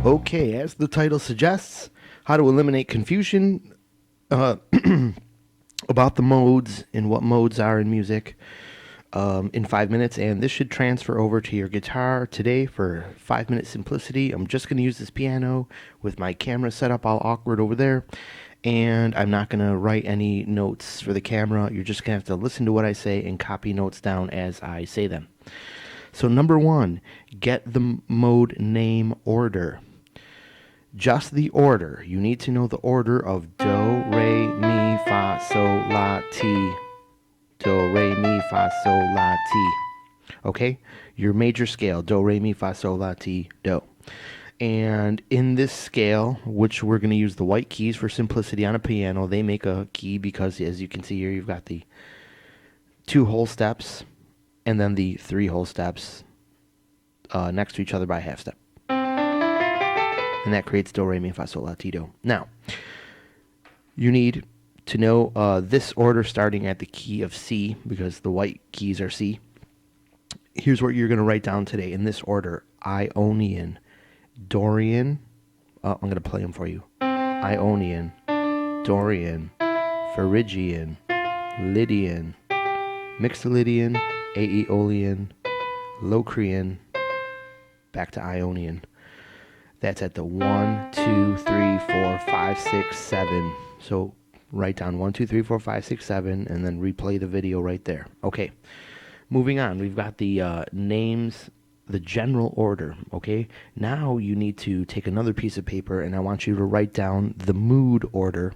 Okay, as the title suggests, how to eliminate confusion uh, about the modes and what modes are in music in 5 minutes. And this should transfer over to your guitar today for 5 minute simplicity. I'm just going to use this piano with my camera set up all awkward over there. And I'm not going to write any notes for the camera. You're just going to have to listen to what I say and copy notes down as I say them. So number one, get the mode name order. Just the order. You need to know the order of do, re, mi, fa, sol, la, ti. Do, re, mi, fa, sol, la, ti. Okay? Your major scale. Do, re, mi, fa, sol, la, ti, do. And in this scale, which we're going to use the white keys for simplicity on a piano, they make a key because, as you can see here, you've got the 2 whole steps and then the 3 whole steps next to each other by a half step. And that creates do, re, mi, fa, sol, la, ti, do. Now, you need to know this order starting at the key of C, because the white keys are C. Here's what you're going to write down today in this order. Ionian, Dorian, I'm going to play them for you. Ionian, Dorian, Phrygian, Lydian, Mixolydian, Aeolian, Locrian, back to Ionian. That's at the 1, 2, 3, 4, 5, 6, 7. So write down 1, 2, 3, 4, 5, 6, 7, and then replay the video right there. Okay, moving on. We've got the names, the general order. Okay, now you need to take another piece of paper, and I want you to write down the mood order.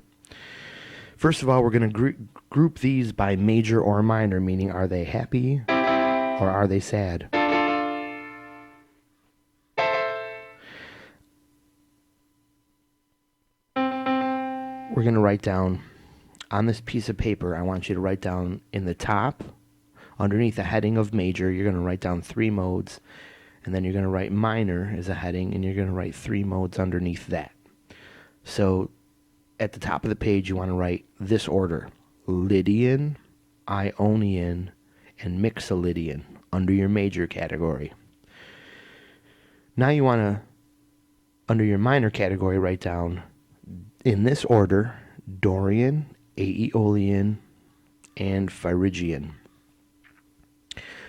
First of all, we're going to group these by major or minor, meaning are they happy or are they sad? We're going to write down on this piece of paper, I want you to write down in the top, underneath the heading of major, you're going to write down 3 modes, and then you're going to write minor as a heading, and you're going to write 3 modes underneath that. So at the top of the page, you want to write this order: Lydian, Ionian, and Mixolydian under your major category. Now you want to, under your minor category, write down in this order: Dorian, Aeolian, and Phrygian.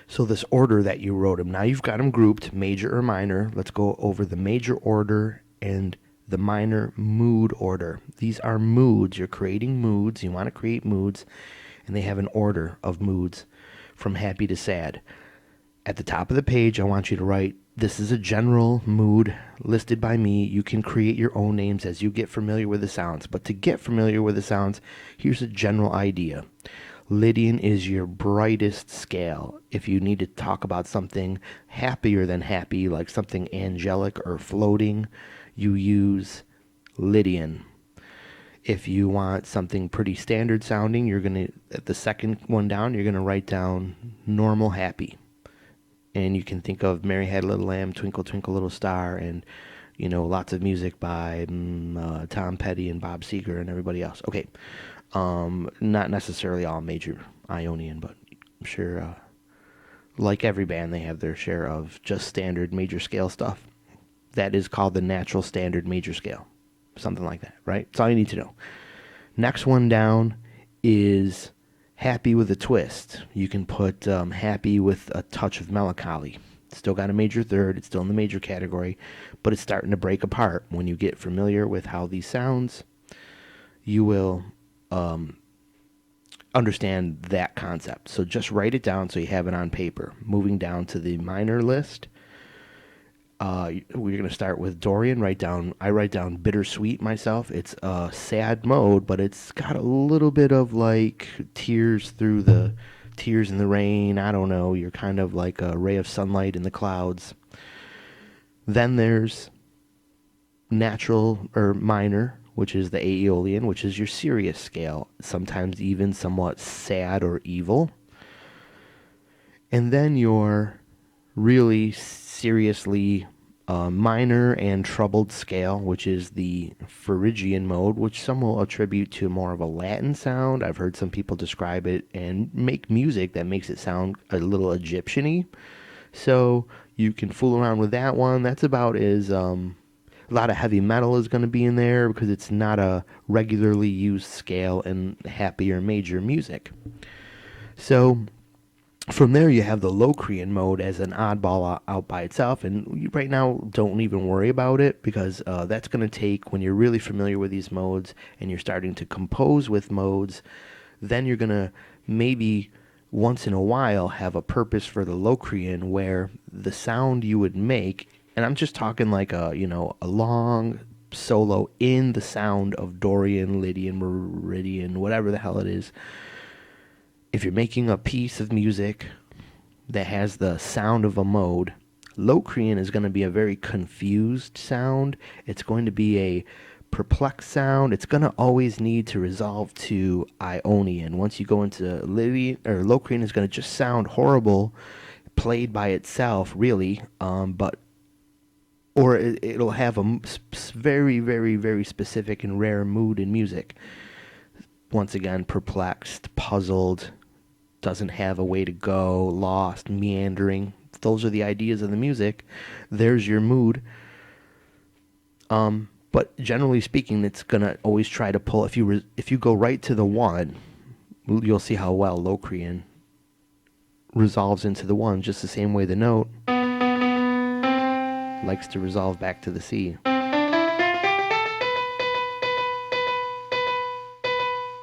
So this order that you wrote them, now you've got them grouped, major or minor. Let's go over the major order and the minor mood order. These are moods. You're creating moods. You want to create moods, and they have an order of moods from happy to sad. At the top of the page, I want you to write, this is a general mood listed by me. You can create your own names as you get familiar with the sounds. But to get familiar with the sounds, here's a general idea. Lydian is your brightest scale. If you need to talk about something happier than happy, like something angelic or floating, you use Lydian. If you want something pretty standard sounding, you're going to, at the second one down, you're going to write down normal happy. And you can think of Mary Had a Little Lamb, Twinkle, Twinkle, Little Star, and, you know, lots of music by Tom Petty and Bob Seger and everybody else. Okay, not necessarily all major Ionian, but I'm sure, like every band, they have their share of just standard major scale stuff. That is called the natural standard major scale. Something like that, right? That's all you need to know. Next one down is happy with a twist. You can put happy with a touch of melancholy. Still got a major third. It's still in the major category, but it's starting to break apart. When you get familiar with how these sounds, you will understand that concept. So just write it down so you have it on paper. Moving down to the minor list, we're going to start with Dorian. I write down bittersweet myself. It's a sad mode, but it's got a little bit of like tears in the rain. I don't know. You're kind of like a ray of sunlight in the clouds. Then there's natural or minor, which is the Aeolian, which is your serious scale, sometimes even somewhat sad or evil. And then your really seriously minor and troubled scale, which is the Phrygian mode, which some will attribute to more of a Latin sound. I've heard some people describe it and make music that makes it sound a little Egyptian-y. So you can fool around with that one. That's about as A lot of heavy metal is going to be in there because it's not a regularly used scale in happier major music. So from there, you have the Locrian mode as an oddball out by itself, and you right now don't even worry about it because that's going to take, when you're really familiar with these modes and you're starting to compose with modes, then you're going to maybe once in a while have a purpose for the Locrian where the sound you would make, and I'm just talking like a long solo in the sound of Dorian, Lydian, Meridian, whatever the hell it is. If you're making a piece of music that has the sound of a mode, Locrian is going to be a very confused sound. It's going to be a perplexed sound. It's going to always need to resolve to Ionian. Once you go into Lydian, or Locrian is going to just sound horrible, played by itself, really, or it'll have a very, very, very specific and rare mood in music. Once again, perplexed, puzzled, doesn't have a way to go, lost, meandering. Those are the ideas of the music. There's your mood. But generally speaking, it's going to always try to pull. If you go right to the 1, you'll see how well Locrian resolves into the 1, just the same way the note likes to resolve back to the C.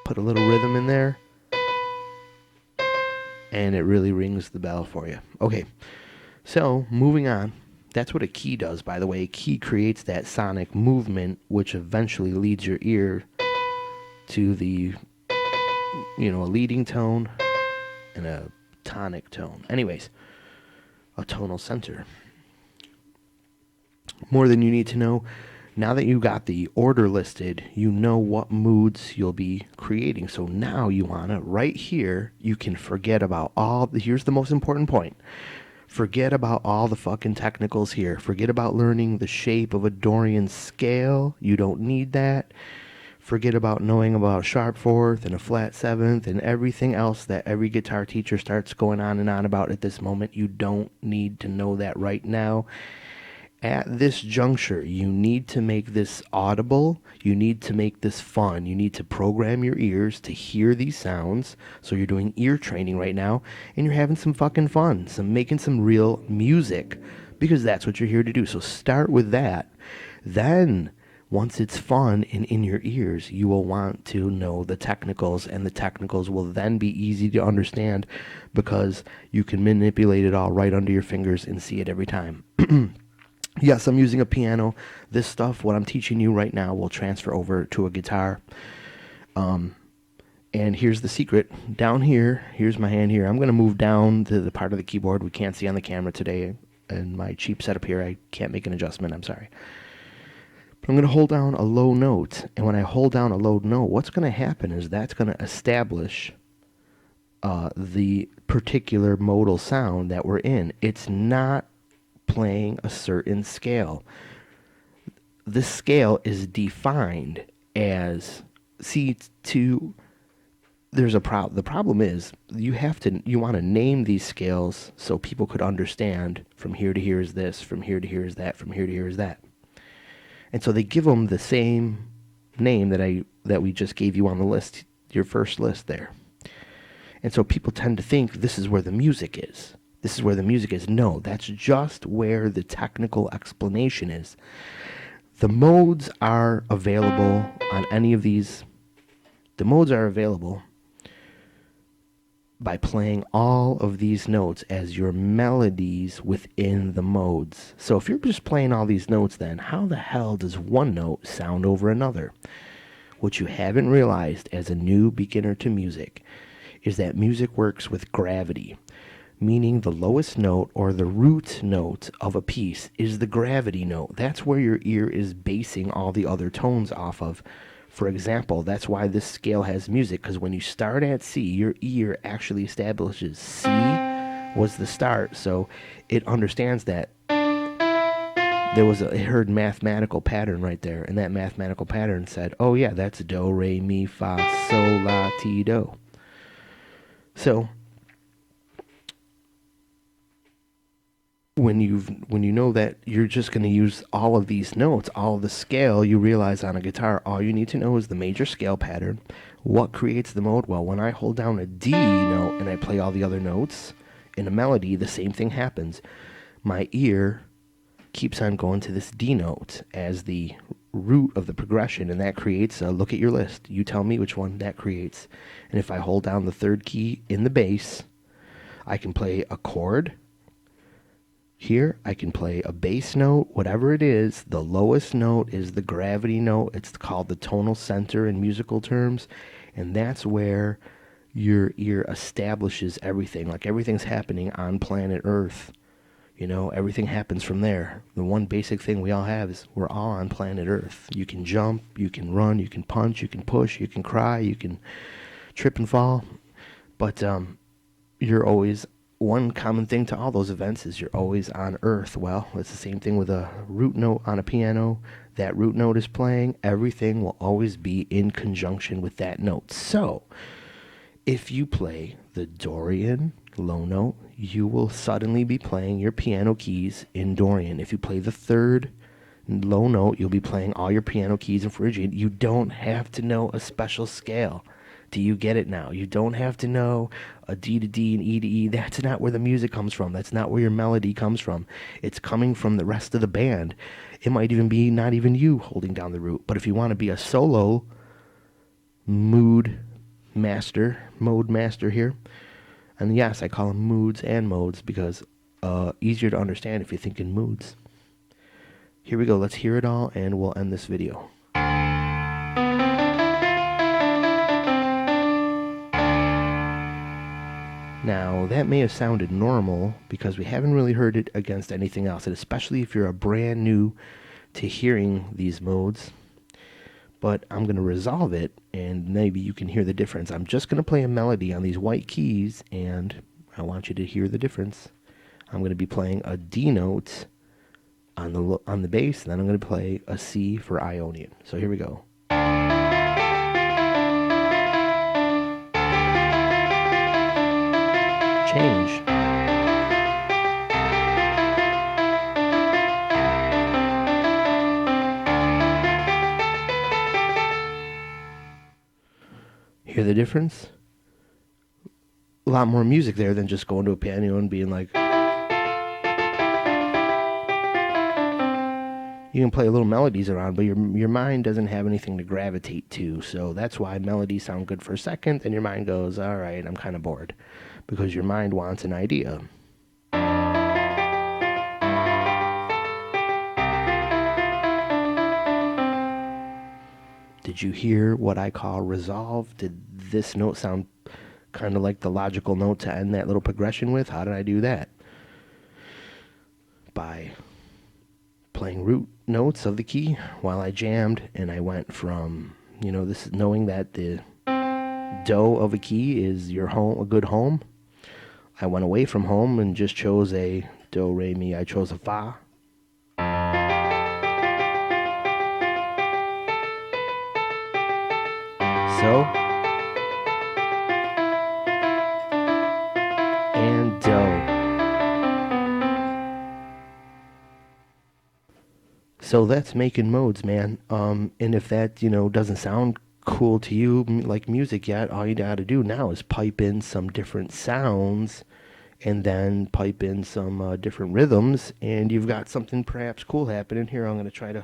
Put a little rhythm in there, and it really rings the bell for you. Okay, so moving on. That's what a key does, by the way. A key creates that sonic movement, which eventually leads your ear to the, a leading tone and a tonic tone. Anyways, a tonal center. More than you need to know. Now that you got the order listed, you know what moods you'll be creating. So now you want to, right here, you can forget about here's the most important point. Forget about all the fucking technicals here. Forget about learning the shape of a Dorian scale. You don't need that. Forget about knowing about a sharp fourth and a flat seventh and everything else that every guitar teacher starts going on and on about at this moment. You don't need to know that right now. At this juncture, you need to make this audible. You need to make this fun. You need to program your ears to hear these sounds. So you're doing ear training right now, and you're having some fucking fun, making some real music, because that's what you're here to do. So start with that. Then, once it's fun and in your ears, you will want to know the technicals, and the technicals will then be easy to understand because you can manipulate it all right under your fingers and see it every time. Yes, I'm using a piano. This stuff, what I'm teaching you right now, will transfer over to a guitar. And here's the secret. Down here, here's my hand here. I'm going to move down to the part of the keyboard we can't see on the camera today. And my cheap setup here, I can't make an adjustment. I'm sorry. But I'm going to hold down a low note. And when I hold down a low note, what's going to happen is that's going to establish the particular modal sound that we're in. It's not playing a certain scale. This scale is defined as C2. There's a problem. The problem is you want to name these scales so people could understand from here to here is this, from here to here is that, from here to here is that. And so they give them the same name that we just gave you on the list, your first list there. And so people tend to think this is where the music is. This is where the music is. No, that's just where the technical explanation is. The modes are available on any of these. The modes are available by playing all of these notes as your melodies within the modes. So if you're just playing all these notes, then how the hell does one note sound over another? What you haven't realized as a new beginner to music is that music works with gravity. Meaning the lowest note or the root note of a piece is the gravity note. That's where your ear is basing all the other tones off of. For example, that's why this scale has music, because when you start at C, your ear actually establishes C was the start, so it understands that it heard mathematical pattern right there, and that mathematical pattern said, oh yeah, that's do, re, mi, fa, sol, la, ti, do. So when you know that you're just going to use all of these notes, all of the scale, you realize on a guitar, all you need to know is the major scale pattern. What creates the mode? Well, when I hold down a D note and I play all the other notes in a melody, the same thing happens. My ear keeps on going to this D note as the root of the progression, and that creates a, look at your list, you tell me which one that creates. And if I hold down the third key in the bass, I can play a chord. Here, I can play a bass note, whatever it is. The lowest note is the gravity note. It's called the tonal center in musical terms. And that's where your ear establishes everything. Like everything's happening on planet Earth. You know, everything happens from there. The one basic thing we all have is we're all on planet Earth. You can jump, you can run, you can punch, you can push, you can cry, you can trip and fall. But you're always... One common thing to all those events is you're always on Earth. Well, it's the same thing with a root note on a piano. That root note is playing. Everything will always be in conjunction with that note. So, if you play the Dorian low note, you will suddenly be playing your piano keys in Dorian. If you play the third low note, you'll be playing all your piano keys in Phrygian. You don't have to know a special scale. Do you get it now? You don't have to know a D to D and E to E. That's not where the music comes from. That's not where your melody comes from. It's coming from the rest of the band. It might even be not even you holding down the root. But if you want to be a solo mode master here, and yes, I call them moods and modes because easier to understand if you think in moods. Here we go. Let's hear it all, and we'll end this video. Now, that may have sounded normal because we haven't really heard it against anything else, and especially if you're a brand new to hearing these modes. But I'm going to resolve it, and maybe you can hear the difference. I'm just going to play a melody on these white keys, and I want you to hear the difference. I'm going to be playing a D note on the bass, and then I'm going to play a C for Ionian. So here we go. Change. Hear the difference? A lot more music there than just going to a piano and being like... You can play little melodies around, but your mind doesn't have anything to gravitate to. So that's why melodies sound good for a second, and your mind goes, all right, I'm kind of bored. Because your mind wants an idea. Did you hear what I call resolve? Did this note sound kind of like the logical note to end that little progression with? How did I do that? By playing root notes of the key while I jammed, and I went from, this is knowing that the do of a key is your home, a good home. I went away from home and just chose a do, re, mi. I chose a fa. So. And do. So that's making modes, man. And if that, doesn't sound cool to you like music yet, all you gotta do now is pipe in some different sounds and then pipe in some different rhythms, and you've got something perhaps cool happening. Here, I'm gonna try to,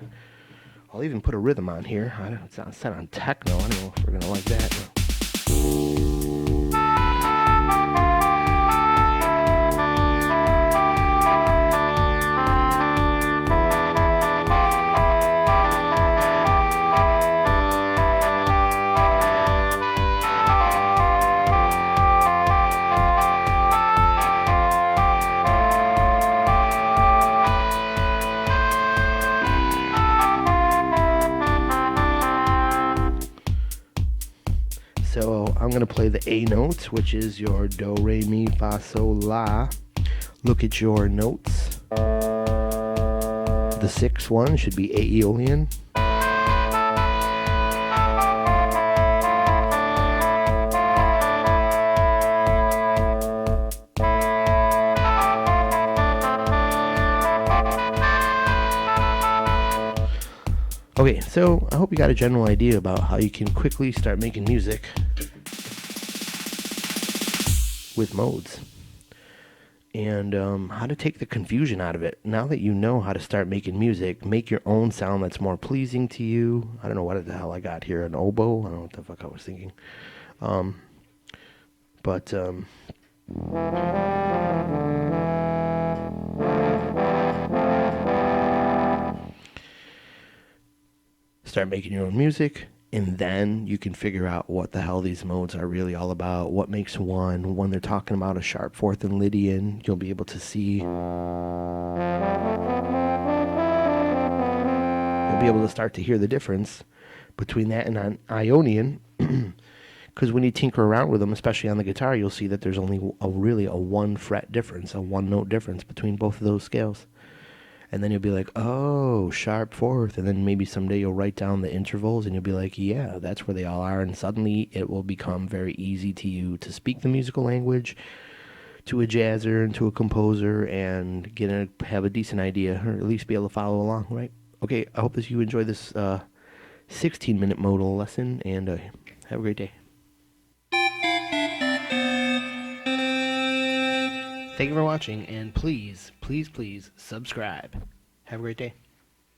I'll even put a rhythm on here. It's set on techno. I don't know if we're gonna like that. So I'm going to play the A note, which is your do, re, mi, fa, sol, la. Look at your notes. The sixth one should be Aeolian. Okay, so I hope you got a general idea about how you can quickly start making music with modes. And how to take the confusion out of it. Now that you know how to start making music, make your own sound that's more pleasing to you. I don't know what the hell I got here, an oboe? I don't know what the fuck I was thinking. But start making your own music, and then you can figure out what the hell these modes are really all about. What makes one? When they're talking about a sharp fourth and Lydian, you'll be able to see. You'll be able to start to hear the difference between that and an Ionian. Because when you tinker around with them, especially on the guitar, you'll see that there's only really a one fret difference, a one note difference between both of those scales. And then you'll be like, oh, sharp fourth. And then maybe someday you'll write down the intervals and you'll be like, yeah, that's where they all are. And suddenly it will become very easy to you to speak the musical language to a jazzer and to a composer and have a decent idea, or at least be able to follow along, right? Okay, I hope that you enjoy this 16-minute modal lesson, and have a great day. Thank you for watching, and please, please, please subscribe. Have a great day.